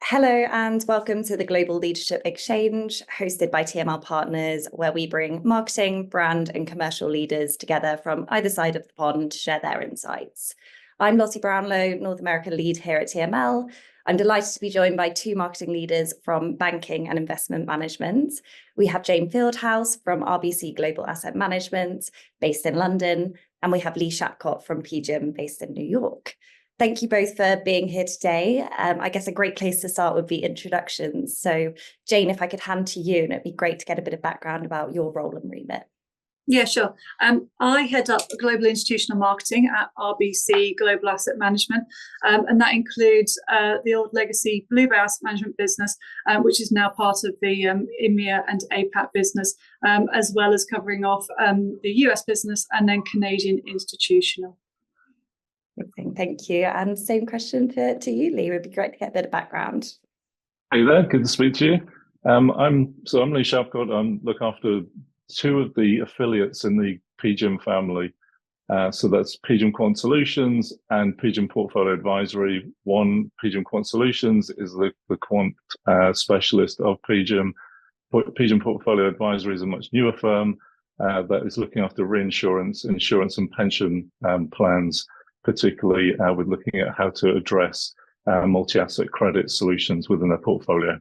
Hello and welcome to the Global Leadership Exchange, hosted by TML Partners, where we bring marketing, brand and commercial leaders together from either side of the pond to share their insights. I'm Lottie Brownlow, North America lead here at TML. I'm delighted to be joined by two marketing leaders from banking and investment management. We have Jayne Fieldhouse from RBC Global Asset Management, based in London, and we have Shapcott from PGIM, based in New York. Thank you both for being here today. I guess a great place to start would be introductions. So Jayne, if I could hand to you, and it'd be great to get a bit of background about your role and remit. Yeah, sure. I head up global institutional marketing at RBC Global Asset Management, and that includes the old legacy Blue Bay Asset Management business, which is now part of the EMEA and APAC business, as well as covering off the US business and then Canadian institutional. Thank you. And same question to you, Lee. It would be great to get a bit of background. Hey there, good to speak to you. I'm Lee Shapcott. I look after two of the affiliates in the PGIM family. So that's PGIM Quant Solutions and PGIM Portfolio Advisory. One, PGIM Quant Solutions, is the quant specialist of PGIM. PGIM Portfolio Advisory is a much newer firm that is looking after reinsurance, insurance and pension plans, particularly with looking at how to address multi-asset credit solutions within their portfolio.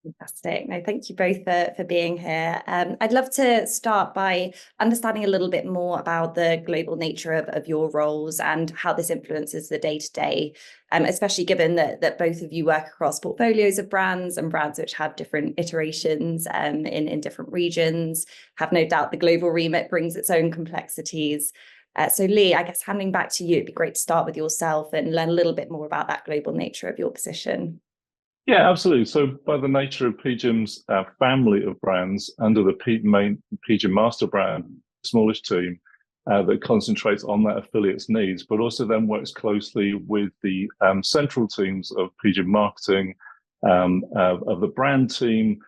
Fantastic. No, thank you both for being here. I'd love to start by understanding a little bit more about the global nature of your roles and how this influences the day-to-day, especially given that both of you work across portfolios of brands and brands which have different iterations in different regions. Have no doubt the global remit brings its own complexities. So Lee, I guess handing back to you, it'd be great to start with yourself and learn a little bit more about that global nature of your position. Yeah, absolutely. So by the nature of PGIM's family of brands under the main PGIM master brand, smallish team that concentrates on that affiliate's needs, but also then works closely with the central teams of PGIM marketing, of the brand team,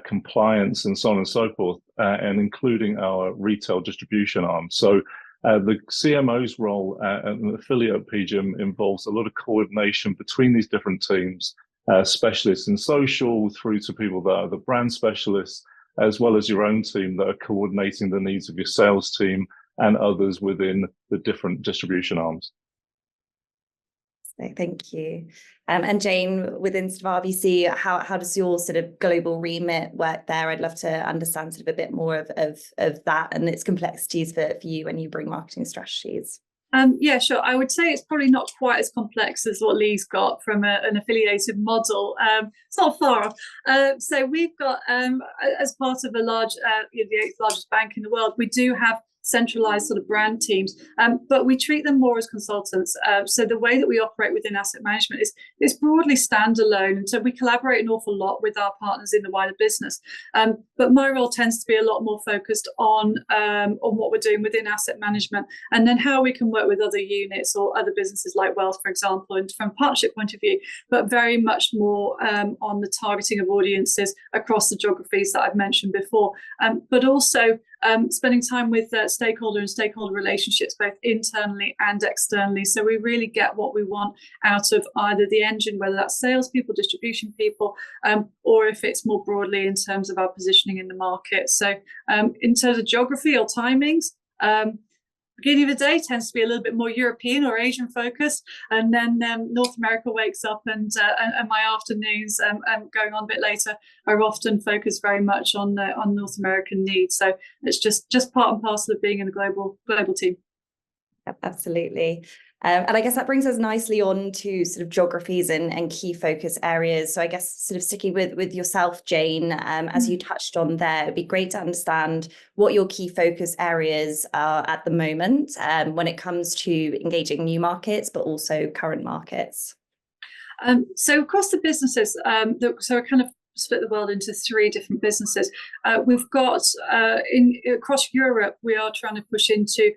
compliance and so on and so forth, and including our retail distribution arm. So the CMO's role and affiliate at PGIM involves a lot of coordination between these different teams, specialists in social through to people that are the brand specialists, as well as your own team that are coordinating the needs of your sales team and others within the different distribution arms. Thank you. And Jayne, within RBC, how does your sort of global remit work there? I'd love to understand sort of a bit more of that and its complexities for you when you bring marketing strategies. Yeah, sure. I would say it's probably not quite as complex as what Lee's got from an affiliated model. It's not far off. So we've got, as part of the 8th largest bank in the world, we do have centralized sort of brand teams, but we treat them more as consultants. So the way that we operate within asset management is broadly standalone, and so we collaborate an awful lot with our partners in the wider business. But my role tends to be a lot more focused on what we're doing within asset management, and then how we can work with other units or other businesses like wealth, for example, and from a partnership point of view, but very much more on the targeting of audiences across the geographies that I've mentioned before, but also spending time with stakeholder relationships, both internally and externally. So we really get what we want out of either the engine, whether that's salespeople, distribution people, or if it's more broadly in terms of our positioning in the market. So in terms of geography or timings, beginning of the day tends to be a little bit more European or Asian focused, and then North America wakes up, and my afternoons going on a bit later are often focused very much on North American needs. So it's just part and parcel of being in a global team. Absolutely. And I guess that brings us nicely on to sort of geographies and key focus areas. So I guess sort of sticking with yourself, Jayne, as you touched on there, it'd be great to understand what your key focus areas are at the moment when it comes to engaging new markets, but also current markets. So across the businesses, so I kind of split the world into three different businesses. We've got across Europe, we are trying to push into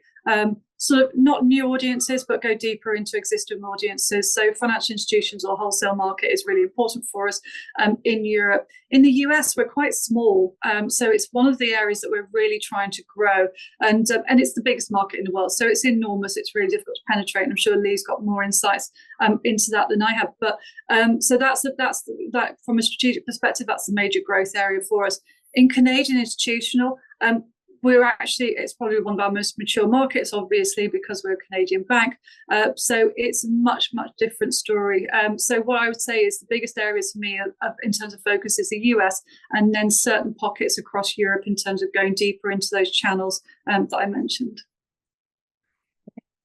sort of not new audiences, but go deeper into existing audiences. So financial institutions or wholesale market is really important for us in Europe. In the US, we're quite small. So it's one of the areas that we're really trying to grow. And it's the biggest market in the world. So it's enormous. It's really difficult to penetrate. And I'm sure Lee's got more insights into that than I have. But so that's that from a strategic perspective, that's the major growth area for us. In Canadian institutional, it's probably one of our most mature markets, obviously, because we're a Canadian bank. So it's a much, much different story. So what I would say is the biggest areas for me in terms of focus is the US, and then certain pockets across Europe in terms of going deeper into those channels that I mentioned.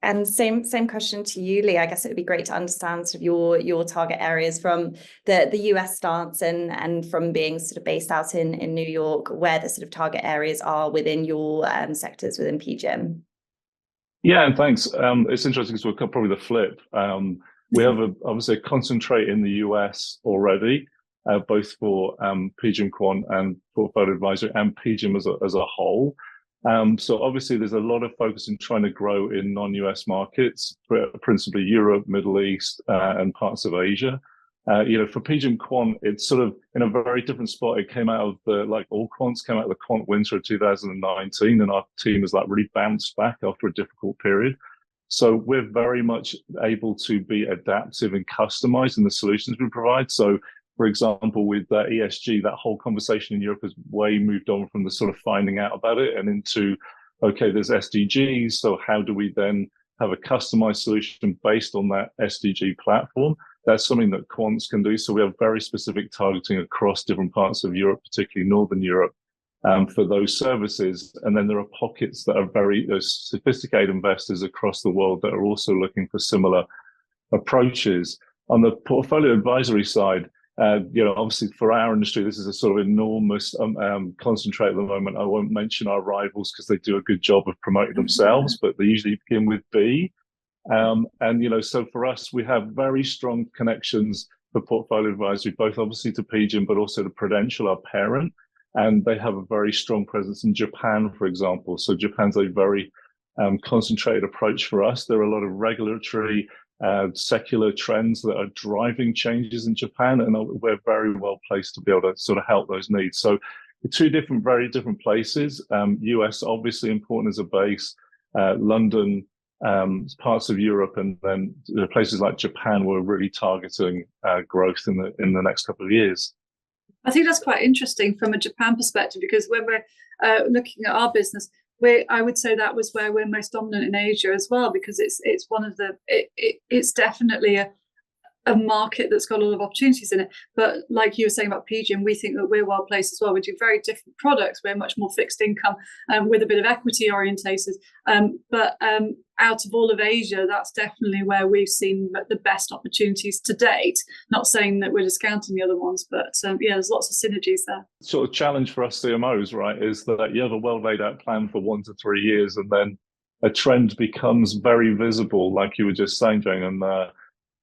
And same question to you, Lee. I guess it would be great to understand sort of your target areas from the US stance and from being sort of based out in New York, where the sort of target areas are within your sectors within PGIM. Yeah, and thanks. It's interesting because we're probably the flip. We have obviously a concentrate in the US already, both for PGIM Quant and Portfolio Advisory and PGIM as a whole. So obviously there's a lot of focus in trying to grow in non-US markets, principally Europe, Middle East, and parts of Asia. For PGIM Quant, it's sort of in a very different spot. It came out of like all quants came out of the quant winter of 2019, and our team has like really bounced back after a difficult period. So we're very much able to be adaptive and customized in the solutions we provide. So for example, with ESG, that whole conversation in Europe has way moved on from the sort of finding out about it and into, okay, there's SDGs. So how do we then have a customized solution based on that SDG platform? That's something that quants can do. So we have very specific targeting across different parts of Europe, particularly Northern Europe, for those services. And then there are pockets that are very sophisticated investors across the world that are also looking for similar approaches. On the portfolio advisory side, obviously for our industry, this is a sort of enormous concentrate at the moment. I won't mention our rivals because they do a good job of promoting themselves, but they usually begin with B. So for us, we have very strong connections for portfolio advisory, both obviously to PGIM, but also to Prudential, our parent. And they have a very strong presence in Japan, for example. So Japan's a very concentrated approach for us. There are a lot of regulatory secular trends that are driving changes in Japan, and we're very well placed to be able to sort of help those needs. So two very different places. US obviously important as a base, London, parts of Europe, and then places like Japan we're really targeting growth in the next couple of years. I think that's quite interesting from a Japan perspective, because when we're looking at our business, I would say that was where we're most dominant in Asia as well, because it's one of the it's definitely a market that's got a lot of opportunities in it. But like you were saying about PGIM, we think that we're well placed as well. We do very different products. We're much more fixed income with a bit of equity orientated. But out of all of Asia, that's definitely where we've seen the best opportunities to date. Not saying that we're discounting the other ones, but there's lots of synergies there. Sort of challenge for us CMOs, right, is that you have a well laid out plan for 1 to 3 years, and then a trend becomes very visible, like you were just saying, Jayne, and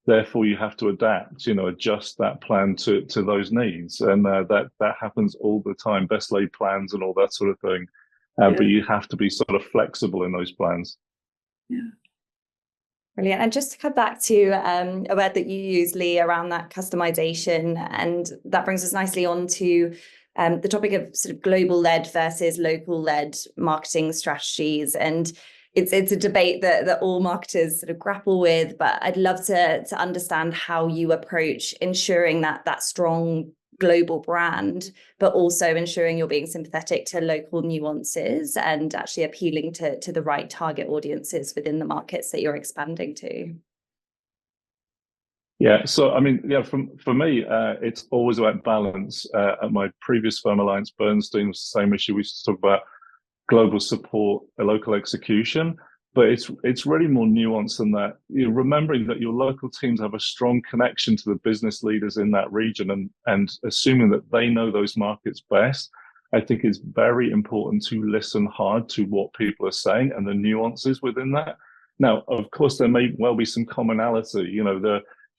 therefore you have to adapt, adjust that plan to those needs. And that happens all the time, best laid plans and all that sort of thing. But you have to be sort of flexible in those plans. Yeah. Brilliant. And just to come back to a word that you used, Lee, around that customization, and that brings us nicely on to the topic of sort of global-led versus local-led marketing strategies. And it's a debate that all marketers sort of grapple with, but I'd love to understand how you approach ensuring that strong global brand, but also ensuring you're being sympathetic to local nuances and actually appealing to the right target audiences within the markets that you're expanding to. Yeah, so I mean, for me, it's always about balance. At my previous firm, Alliance Bernstein, was the same issue. We used to talk about global support, a local execution, but it's really more nuanced than that. Remembering that your local teams have a strong connection to the business leaders in that region, and assuming that they know those markets best, I think it's very important to listen hard to what people are saying and the nuances within that. Now, of course, there may well be some commonality.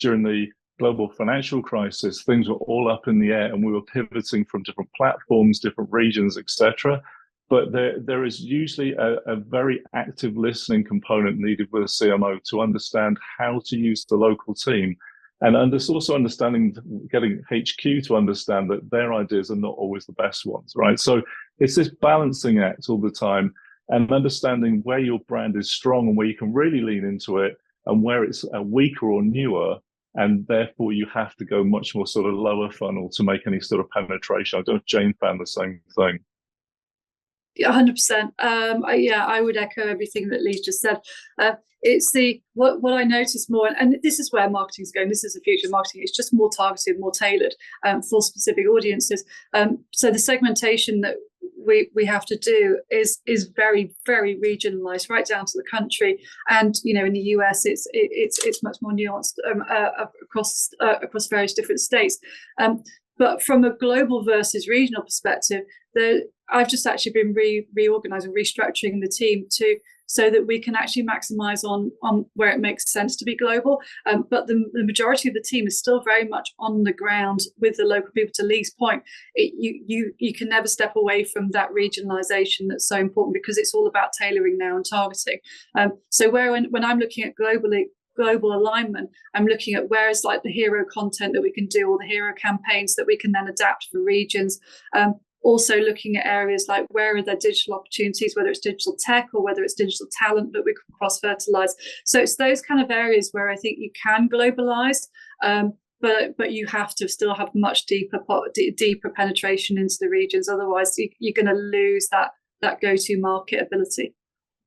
During the global financial crisis, things were all up in the air, and we were pivoting from different platforms, different regions, etc. but there is usually a very active listening component needed with a CMO to understand how to use the local team. And also understanding, getting HQ to understand that their ideas are not always the best ones, right? So it's this balancing act all the time, and understanding where your brand is strong and where you can really lean into it, and where it's weaker or newer, and therefore you have to go much more sort of lower funnel to make any sort of penetration. I don't know if Jayne found the same thing. Yeah, 100%. I would echo everything that Lee's just said. It's what I notice more, and this is where marketing's going. This is the future of marketing. It's just more targeted, more tailored for specific audiences. So the segmentation that we have to do is very, very regionalized, right down to the country. And in the US, it's much more nuanced across various different states. But from a global versus regional perspective, I've just actually been reorganizing, restructuring the team so that we can actually maximize on where it makes sense to be global. But the majority of the team is still very much on the ground with the local people. To Lee's point, you can never step away from that regionalization that's so important, because it's all about tailoring now and targeting. So when I'm looking at global alignment, I'm looking at where is like the hero content that we can do, or the hero campaigns that we can then adapt for regions. Also looking at areas like where are there digital opportunities, whether it's digital tech or whether it's digital talent that we can cross-fertilize. So it's those kind of areas where I think you can globalize, but you have to still have much deeper penetration into the regions. Otherwise, you're going to lose that go-to market ability.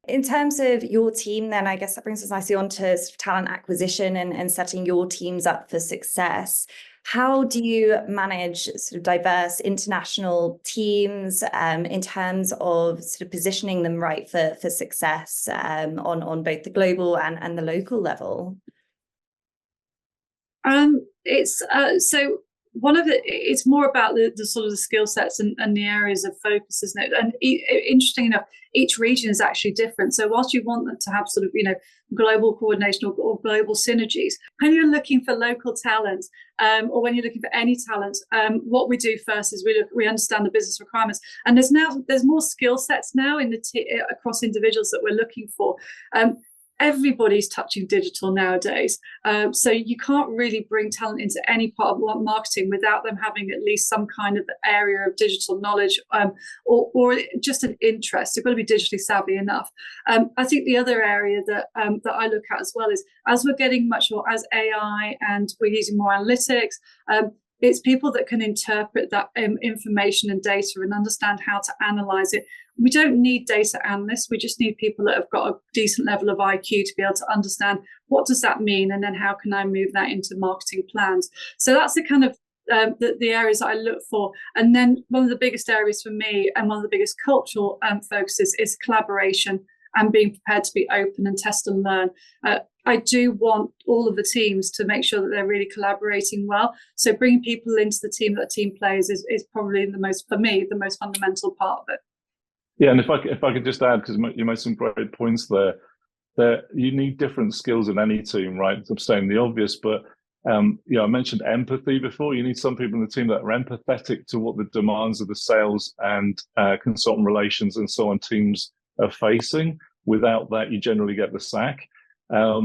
In terms of your team, then, I guess that brings us nicely on to sort of talent acquisition and setting your teams up for success. How do you manage sort of diverse international teams in terms of sort of positioning them right for success on both the global and the local level? It's so one of it's more about the sort of the skill sets and the areas of focus, isn't it? And interesting enough, each region is actually different. So whilst you want them to have sort of global coordination or global synergies, when you're looking for local talent, or when you're looking for any talent, what we do first is we understand the business requirements. And there's more skill sets now across individuals that we're looking for. Everybody's touching digital nowadays. So you can't really bring talent into any part of marketing without them having at least some kind of area of digital knowledge, or just an interest. They've got to be digitally savvy enough. I think the other area that I look at as well is, as we're getting much more as AI and we're using more analytics, it's people that can interpret that information and data and understand how to analyze it. We don't need data analysts. We just need people that have got a decent level of IQ to be able to understand what does that mean, and then how can I move that into marketing plans. So that's the kind of the areas that I look for. And then one of the biggest areas for me, and one of the biggest cultural focuses, is collaboration and being prepared to be open and test and learn. I do want all of the teams to make sure that they're really collaborating well. So bringing people into the team that team plays is probably the most fundamental part of it. Yeah, and if I could just add, because you made some great points there, that you need different skills in any team, right? I'm saying the obvious, but I mentioned empathy before. You need some people in the team that are empathetic to what the demands of the sales and consultant relations and so on teams are facing. Without that, you generally get the sack. I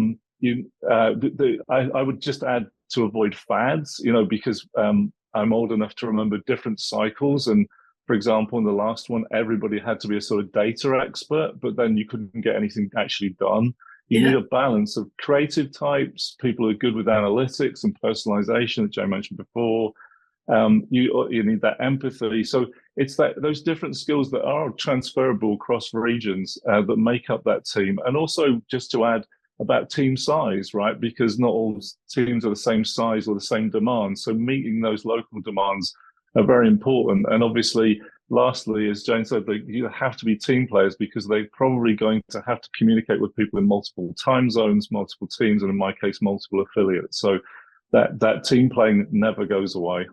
would just add to avoid fads, because I'm old enough to remember different cycles. And for example, in the last one, everybody had to be a sort of data expert, but then you couldn't get anything actually done. You need a balance of creative types, people who are good with analytics and personalization that Jay mentioned before. You need that empathy. So it's those different skills that are transferable across regions that make up that team. And also, just to add about team size, right? Because not all teams are the same size or the same demands. So meeting those local demands are very important. And obviously, lastly, as Jayne said, you have to be team players, because they're probably going to have to communicate with people in multiple time zones, multiple teams, and in my case, multiple affiliates. So that team playing never goes away.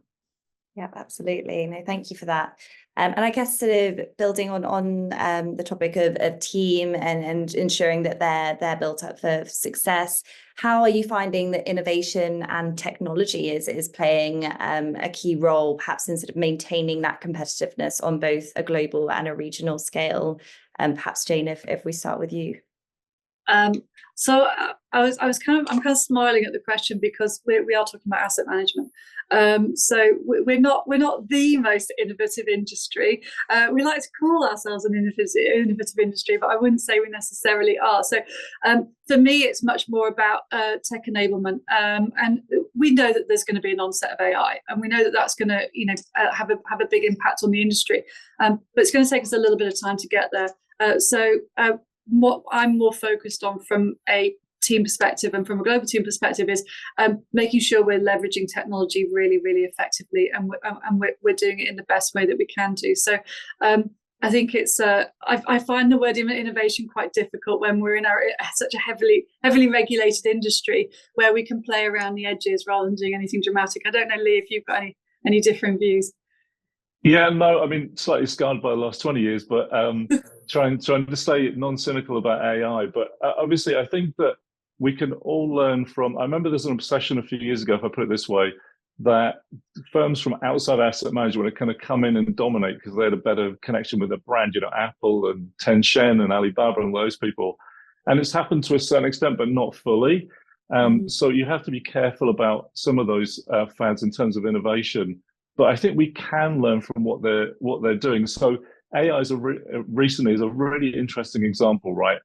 Yeah, absolutely. No, thank you for that. And I guess sort of building on the topic of team and ensuring that they're built up for success. How are you finding that innovation and technology is playing a key role, perhaps in sort of maintaining that competitiveness on both a global and a regional scale? Perhaps Jayne, if we start with you. So I'm kind of smiling at the question because we are talking about asset management. So we're not the most innovative industry. We like to call ourselves an innovative industry, but I wouldn't say we necessarily are. So for me, it's much more about tech enablement, and we know that there's going to be an onset of AI, and we know that that's going to have a big impact on the industry. But it's going to take us a little bit of time to get there. What I'm more focused on from a team perspective and from a global team perspective is making sure we're leveraging technology really, really effectively, and we're doing it in the best way that we can do. So I think it's I find the word innovation quite difficult when we're in such a heavily regulated industry where we can play around the edges rather than doing anything dramatic. I don't know, Lee, if you've got any different views. Yeah, no, I mean, slightly scarred by the last 20 years, but trying to stay non-cynical about AI. But obviously, I think that we can all learn from, I remember there's an obsession a few years ago, if I put it this way, that firms from outside asset management are kind of come in and dominate because they had a better connection with the brand, Apple and Tencent and Alibaba and those people. And it's happened to a certain extent, but not fully. So you have to be careful about some of those fads in terms of innovation. But I think we can learn from what they're doing. So AI recently is a really interesting example, right?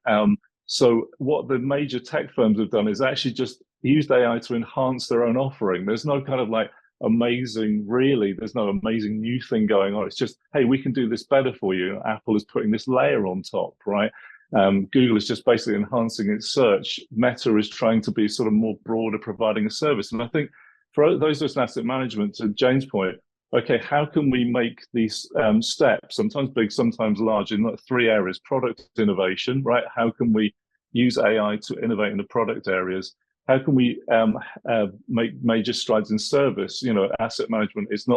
So what the major tech firms have done is actually just used AI to enhance their own offering. There's no kind of like there's no amazing new thing going on. It's just, hey, we can do this better for you. Apple is putting this layer on top, right? Google is just basically enhancing its search. Meta is trying to be sort of more broader, providing a service. And I think for those of us in asset management, to Jayne's point, okay, how can we make these steps, sometimes big, sometimes large, in three areas? Product innovation, right? How can we use AI to innovate in the product areas? How can we make major strides in service? Asset management is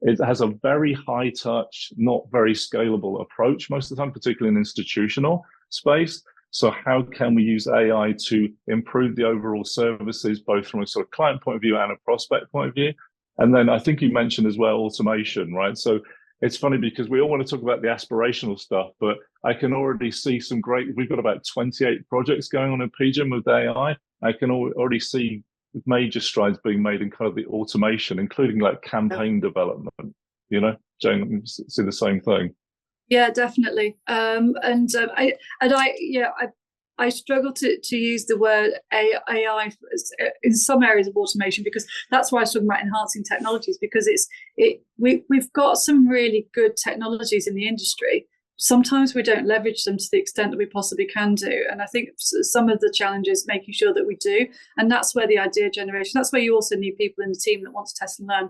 it has a very high touch, not very scalable approach most of the time, particularly in institutional space. So how can we use AI to improve the overall services, both from a sort of client point of view and a prospect point of view? And then I think you mentioned as well automation, right? So it's funny because we all want to talk about the aspirational stuff, but I can already see we've got about 28 projects going on in PGIM with AI. I can already see major strides being made in kind of the automation, including like campaign development, Jayne, see the same thing. Yeah, definitely. I struggle to use the word AI in some areas of automation, because that's why I was talking about enhancing technologies, because we've got some really good technologies in the industry. Sometimes we don't leverage them to the extent that we possibly can do. And I think some of the challenges making sure that we do. And that's where the idea generation, that's where you also need people in the team that want to test and learn.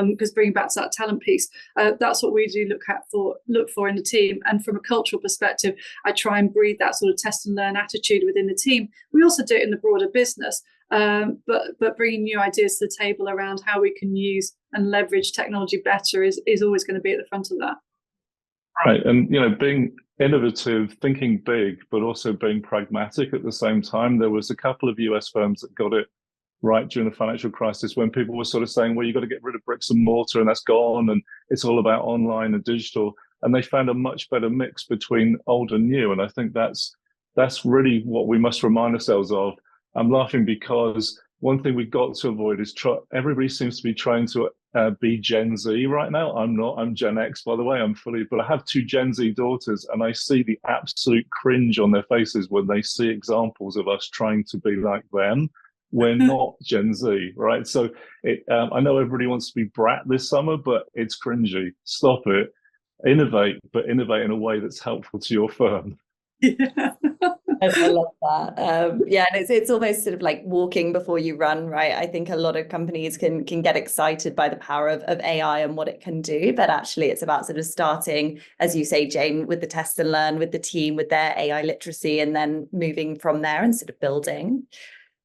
Because bringing back to that talent piece, that's what we do look for in the team. And from a cultural perspective, I try and breed that sort of test and learn attitude within the team. We also do it in the broader business, but bringing new ideas to the table around how we can use and leverage technology better is always going to be at the front of that. Right, and being innovative, thinking big, but also being pragmatic at the same time. There was a couple of US firms that got it right during the financial crisis, when people were sort of saying, well, you've got to get rid of bricks and mortar and that's gone, and it's all about online and digital. And they found a much better mix between old and new. And I think that's really what we must remind ourselves of. I'm laughing because one thing we've got to avoid is everybody seems to be trying to be Gen Z right now. I'm not. I'm Gen X, by the way. But I have two Gen Z daughters, and I see the absolute cringe on their faces when they see examples of us trying to be like them. We're not Gen Z, right? So I know everybody wants to be brat this summer, but it's cringy. Stop it. Innovate, but innovate in a way that's helpful to your firm. Yeah. I love that. And it's almost sort of like walking before you run, right? I think a lot of companies can get excited by the power of AI and what it can do, but actually it's about sort of starting, as you say, Jayne, with the test and learn with the team, with their AI literacy, and then moving from there and sort of building.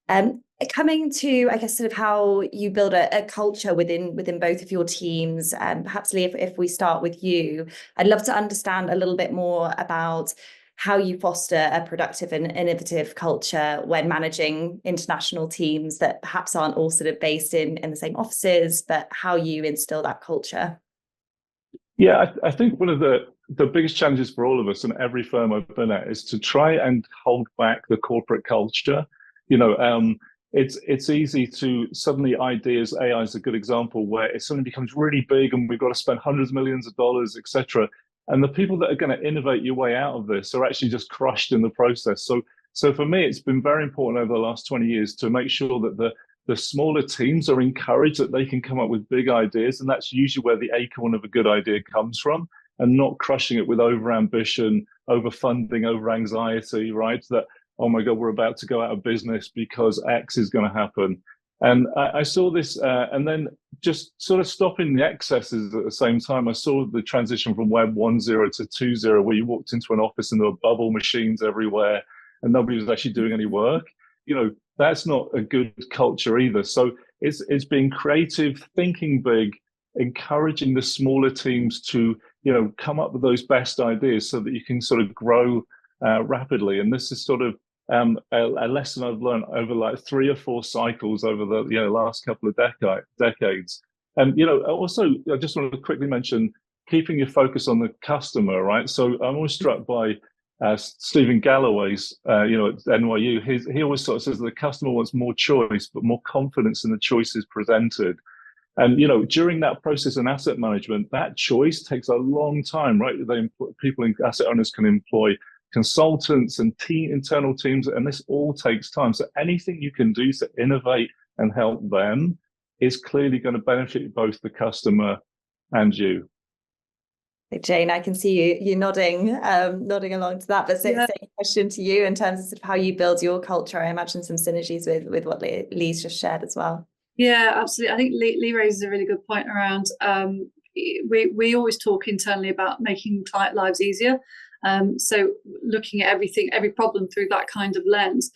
Coming to, I guess, sort of how you build a culture within both of your teams, perhaps Lee, if we start with you, I'd love to understand a little bit more about how you foster a productive and innovative culture when managing international teams that perhaps aren't all sort of based in the same offices, but how you instill that culture. Yeah, I think one of the biggest challenges for all of us and every firm I've been at is to try and hold back the corporate culture. It's easy to suddenly ideas, AI is a good example, where it suddenly becomes really big and we've got to spend hundreds of millions of dollars, etc. And the people that are going to innovate your way out of this are actually just crushed in the process. So for me, it's been very important over the last 20 years to make sure that the smaller teams are encouraged that they can come up with big ideas. And that's usually where the acorn of a good idea comes from, and not crushing it with over ambition, over funding, over anxiety, right? That, oh my God, we're about to go out of business because X is going to happen. And I saw this, and then just sort of stopping the excesses at the same time. I saw the transition from Web 1.0 to 2.0, where you walked into an office and there were bubble machines everywhere and nobody was actually doing any work. That's not a good culture either. So it's being creative, thinking big, encouraging the smaller teams to come up with those best ideas so that you can sort of grow rapidly. And this is sort of a lesson I've learned over like 3 or 4 cycles over the last couple of decades. And also I just wanted to quickly mention keeping your focus on the customer, right? So I'm always struck by Stephen Galloway's, at NYU, he always sort of says the customer wants more choice, but more confidence in the choices presented. And during that process in asset management, that choice takes a long time, right? People in asset owners can employ consultants and internal teams, and this all takes time. So anything you can do to innovate and help them is clearly going to benefit both the customer and you. Jayne, I can see you nodding along to that. But same question to you in terms of sort of how you build your culture. I imagine some synergies with what Lee's just shared as well. Yeah, absolutely. I think Lee raises a really good point around. We always talk internally about making client lives easier. So looking at every problem through that kind of lens.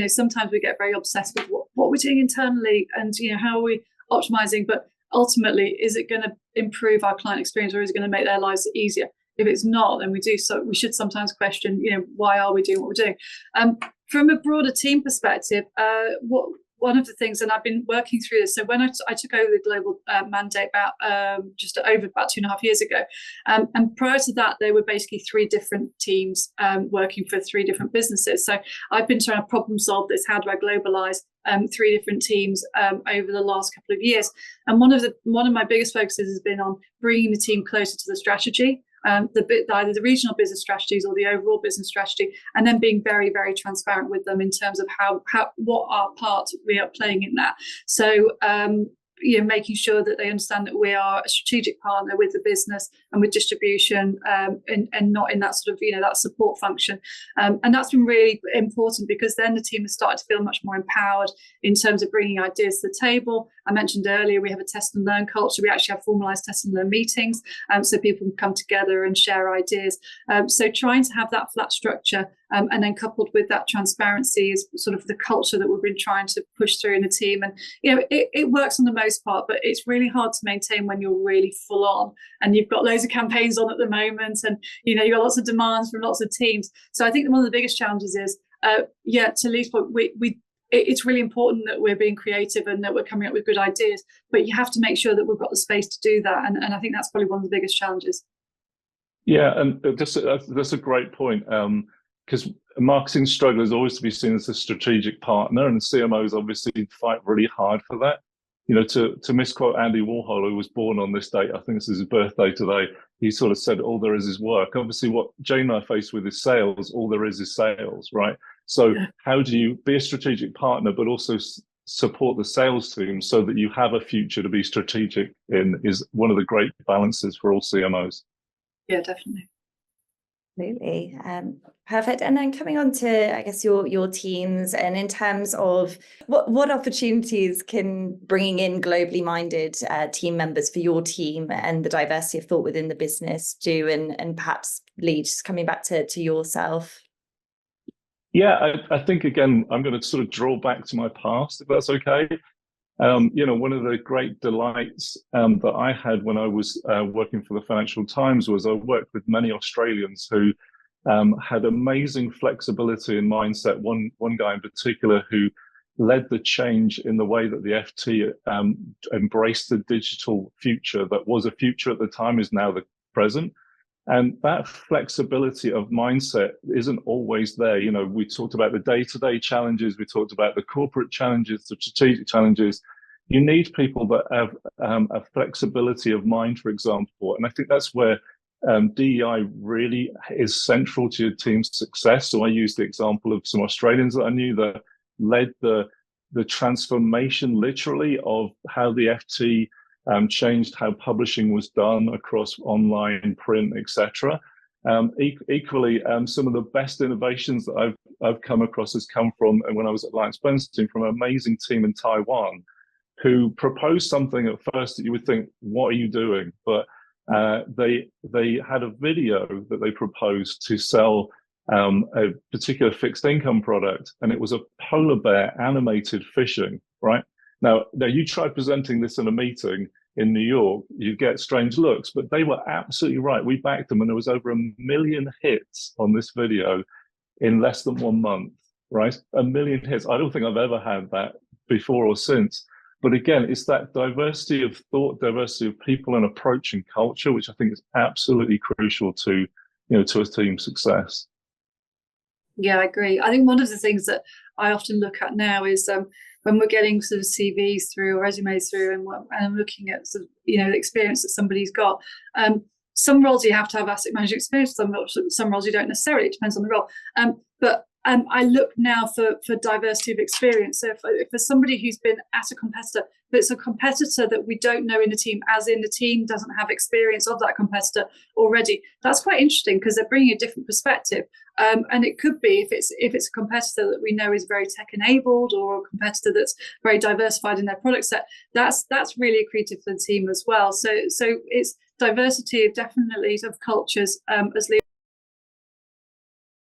Sometimes we get very obsessed with what we're doing internally and how are we optimizing, but ultimately, is it going to improve our client experience, or is it going to make their lives easier? If it's not, then we should sometimes question, why are we doing what we're doing? From a broader team perspective, one of the things, and I've been working through this. So when I took over the global mandate about 2.5 years ago, and prior to that, there were basically 3 different teams working for 3 different businesses. So I've been trying to problem solve this. How do I globalize 3 different teams over the last couple of years? And one of my biggest focuses has been on bringing the team closer to the strategy. Either the regional business strategies or the overall business strategy, and then being very, very transparent with them in terms of what our part we are playing in that. So making sure that they understand that we are a strategic partner with the business and with distribution, and not in that sort of that support function. And that's been really important, because then the team has started to feel much more empowered in terms of bringing ideas to the table. I mentioned earlier, we have a test and learn culture. We actually have formalized test and learn meetings, so people can come together and share ideas. So trying to have that flat structure, and then coupled with that transparency is sort of the culture that we've been trying to push through in the team. And it works on the most part, but it's really hard to maintain when you're really full on and you've got loads of campaigns on at the moment, and you've got lots of demands from lots of teams. So I think that one of the biggest challenges is to Lee's point, it's really important that we're being creative and that we're coming up with good ideas, but you have to make sure that we've got the space to do that. And I think that's probably one of the biggest challenges. Yeah, and that's a great point, because marketing struggle is always to be seen as a strategic partner, and CMOs obviously fight really hard for that. To misquote Andy Warhol, who was born on this date, I think this is his birthday today, he sort of said, all there is work. Obviously, what Jayne and I face with is sales. All there is sales, right? So how do you be a strategic partner, but also support the sales team so that you have a future to be strategic in, is one of the great balances for all CMOs. Yeah, definitely. Absolutely. Perfect. And then coming on to, I guess, your teams, and in terms of what opportunities can bringing in globally minded team members for your team and the diversity of thought within the business do, and perhaps Lee, just coming back to yourself. Yeah, I think again, I'm going to sort of draw back to my past, if that's okay. One of the great delights that I had when I was working for the Financial Times was I worked with many Australians who had amazing flexibility and mindset. One guy in particular who led the change in the way that the FT embraced the digital future that was a future at the time, is now the present. And that flexibility of mindset isn't always there. We talked about the day-to-day challenges, we talked about the corporate challenges, the strategic challenges. You need people that have a flexibility of mind, for example. And I think that's where DEI really is central to your team's success. So I used the example of some Australians that I knew that led the transformation literally of how the FT changed how publishing was done across online, print, etc. Equally, some of the best innovations that I've come across has come from, and when I was at AllianceBernstein, from an amazing team in Taiwan who proposed something at first that you would think, what are you doing? But they had a video that they proposed to sell a particular fixed income product, and it was a polar bear animated fishing, right? Now you try presenting this in a meeting in New York, you get strange looks, but they were absolutely right. We backed them, and there was over 1 million hits on this video in less than 1 month, right? 1 million hits. I don't think I've ever had that before or since. But again, it's that diversity of thought, diversity of people and approach and culture, which I think is absolutely crucial to a team's success. Yeah, I agree. I think one of the things that I often look at now is when we're getting sort of CVs through or resumes through, and I'm looking at sort of, the experience that somebody's got. Some roles you have to have asset management experience. Some roles you don't necessarily. It depends on the role. But I look now for diversity of experience. So if for somebody who's been at a competitor, but it's a competitor that we don't know in the team, as in the team doesn't have experience of that competitor already, that's quite interesting because they're bringing a different perspective. And it could be if it's a competitor that we know is very tech enabled, or a competitor that's very diversified in their product set, that's really accretive for the team as well. So it's diversity definitely of cultures as leaders.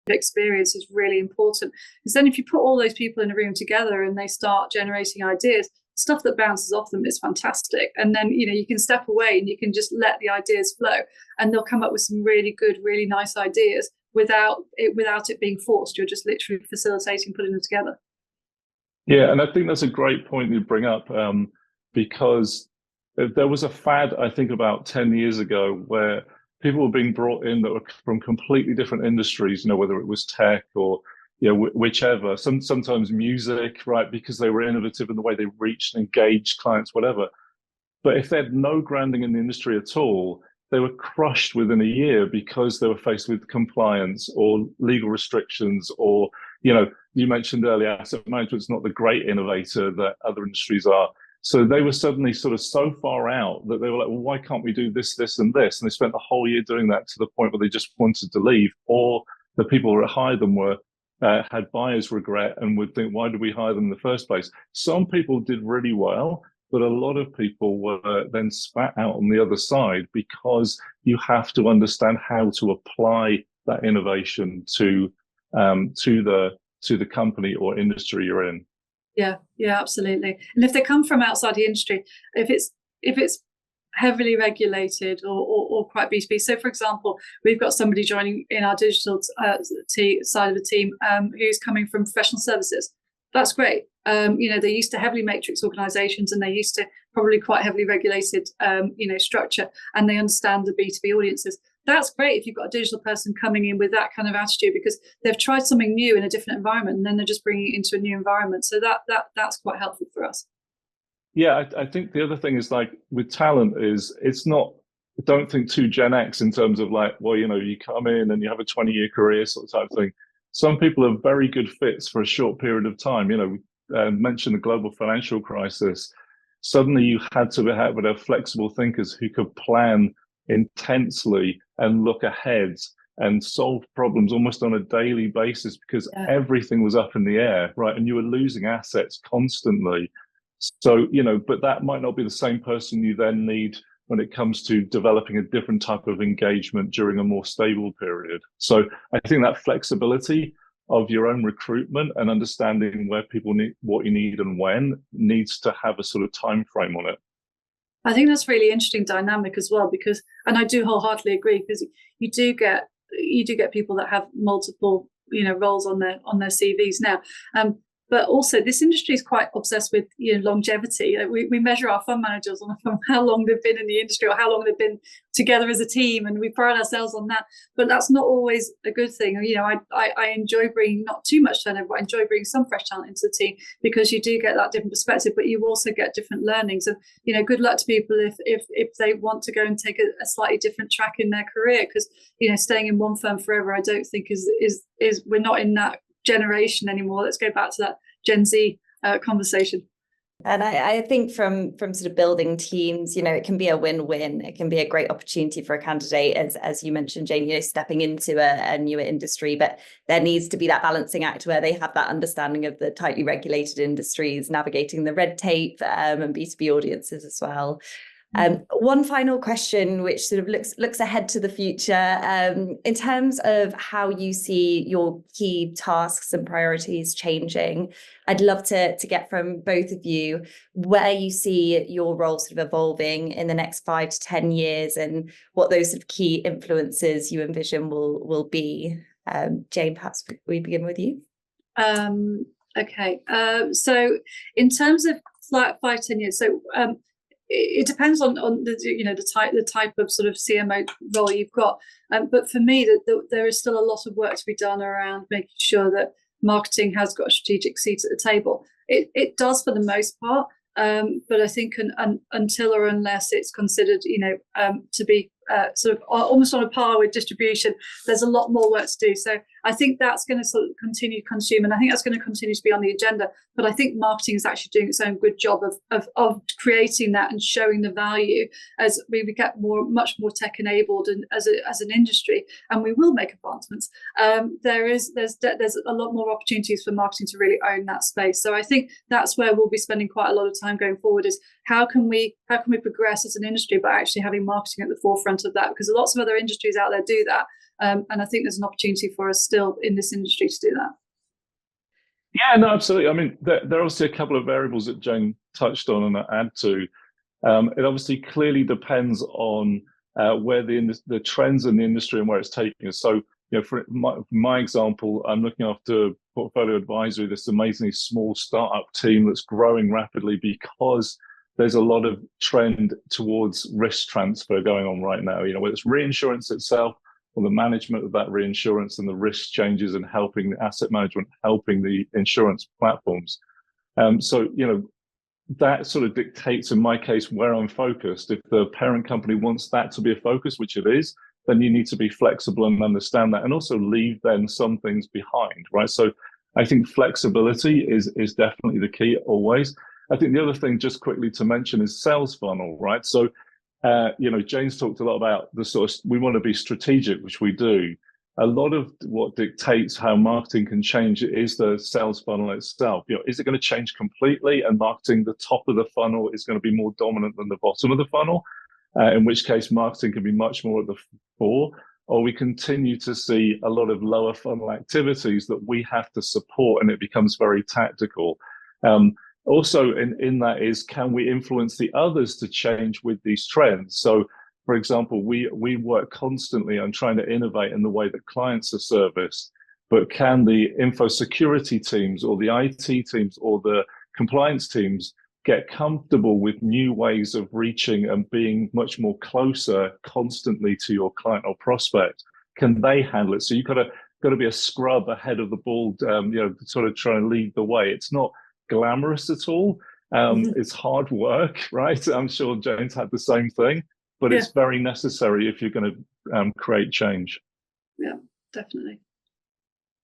Experience is really important, because then if you put all those people in a room together and they start generating ideas, stuff that bounces off them is fantastic. And then you can step away and you can just let the ideas flow, and they'll come up with some really good, really nice ideas without it being forced. You're just literally facilitating putting them together. Yeah, and I think that's a great point you bring up, because there was a fad, I think, about 10 years ago where people were being brought in that were from completely different industries, whether it was tech or whichever, sometimes music, right, because they were innovative in the way they reached and engaged clients, whatever. But if they had no grounding in the industry at all, they were crushed within a year because they were faced with compliance or legal restrictions, or you mentioned earlier, asset management's not the great innovator that other industries are. So they were suddenly sort of so far out that they were like, well, why can't we do this, this, and this? And they spent the whole year doing that to the point where they just wanted to leave, or the people who hired them had buyer's regret and would think, why did we hire them in the first place? Some people did really well, but a lot of people were then spat out on the other side, because you have to understand how to apply that innovation to the company or industry you're in. Yeah, absolutely. And if they come from outside the industry, if it's heavily regulated or quite B2B. So, for example, we've got somebody joining in our digital side of the team who's coming from professional services. That's great. They're used to heavily matrix organizations, and they're used to probably quite heavily regulated, structure, and they understand the B2B audiences. That's great if you've got a digital person coming in with that kind of attitude, because they've tried something new in a different environment, and then they're just bringing it into a new environment. So that's quite helpful for us. Yeah, I think the other thing is, like, with talent is, it's not, don't think too Gen X in terms of like, well, you come in and you have a 20-year career sort of type of thing. Some people are very good fits for a short period of time. We mentioned the global financial crisis. Suddenly you had to have flexible thinkers who could plan intensely and look ahead and solve problems almost on a daily basis, because everything was up in the air, right? And you were losing assets constantly. So, but that might not be the same person you then need when it comes to developing a different type of engagement during a more stable period. So I think that flexibility of your own recruitment and understanding where people need, what you need and when, needs to have a sort of time frame on it. I think that's really interesting dynamic as well, because, and I do wholeheartedly agree, because you do get people that have multiple, roles on their CVs now. But also, this industry is quite obsessed with longevity. We measure our fund managers on how long they've been in the industry or how long they've been together as a team, and we pride ourselves on that. But that's not always a good thing. I enjoy bringing not too much turnover, but I enjoy bringing some fresh talent into the team, because you do get that different perspective, but you also get different learnings. And good luck to people if they want to go and take a slightly different track in their career, because staying in one firm forever, I don't think is we're not in that generation anymore. Let's go back to that Gen Z conversation. And I think from sort of building teams, it can be a win-win. It can be a great opportunity for a candidate, as you mentioned, Jayne, stepping into a newer industry, but there needs to be that balancing act where they have that understanding of the tightly regulated industries, navigating the red tape, and B2B audiences as well. One final question, which sort of looks ahead to the future, in terms of how you see your key tasks and priorities changing. I'd love to get from both of you where you see your role sort of evolving in the next 5 to 10 years, and what those sort of key influences you envision will be. Jayne, perhaps we begin with you. Okay. So in terms of 5-10 years, so it depends on the type of sort of CMO role you've got, but for me, there is still a lot of work to be done around making sure that marketing has got a strategic seat at the table. It does for the most part, but I think until or unless it's considered to be sort of almost on a par with distribution, there's a lot more work to do. So I think that's going to sort of continue to consume, and I think that's going to continue to be on the agenda. But I think marketing is actually doing its own good job of creating that and showing the value as we get much more tech enabled and as an industry, and we will make advancements. There's a lot more opportunities for marketing to really own that space. So I think that's where we'll be spending quite a lot of time going forward, is how can we progress as an industry, but actually having marketing at the forefront of that, because lots of other industries out there do that, and I think there's an opportunity for us still in this industry to do that. Yeah, no, absolutely. I mean, there are obviously a couple of variables that Jayne touched on and add to. It obviously clearly depends on where the trends in the industry and where it's taking us. So, for my example, I'm looking after portfolio advisory, this amazingly small startup team that's growing rapidly because there's a lot of trend towards risk transfer going on right now, whether it's reinsurance itself or the management of that reinsurance and the risk changes and helping the asset management, helping the insurance platforms. So, that sort of dictates, in my case, where I'm focused. If the parent company wants that to be a focus, which it is, then you need to be flexible and understand that, and also leave then some things behind, right? So I think flexibility is definitely the key always. I think the other thing just quickly to mention is sales funnel, right? So, Jayne's talked a lot about the sort of, we want to be strategic, which we do. A lot of what dictates how marketing can change is the sales funnel itself. Is it going to change completely, and marketing, the top of the funnel, is going to be more dominant than the bottom of the funnel? In which case marketing can be much more at the fore, or we continue to see a lot of lower funnel activities that we have to support, and it becomes very tactical. Also in that is, can we influence the others to change with these trends? So, for example, we work constantly on trying to innovate in the way that clients are serviced, but can the info security teams or the IT teams or the compliance teams get comfortable with new ways of reaching and being much more closer constantly to your client or prospect? Can they handle it? So you've got to be a scrub ahead of the ball, sort of try and lead the way. It's not glamorous at all. It's hard work, right? I'm sure Jayne's had the same thing, but it's very necessary if you're going to create change. Yeah, definitely.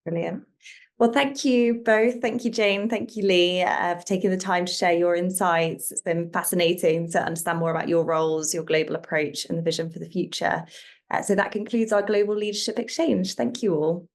Brilliant. Well, thank you both. Thank you, Jayne. Thank you, Lee, for taking the time to share your insights. It's been fascinating to understand more about your roles, your global approach, and the vision for the future. So that concludes our Global Leadership Exchange. Thank you all.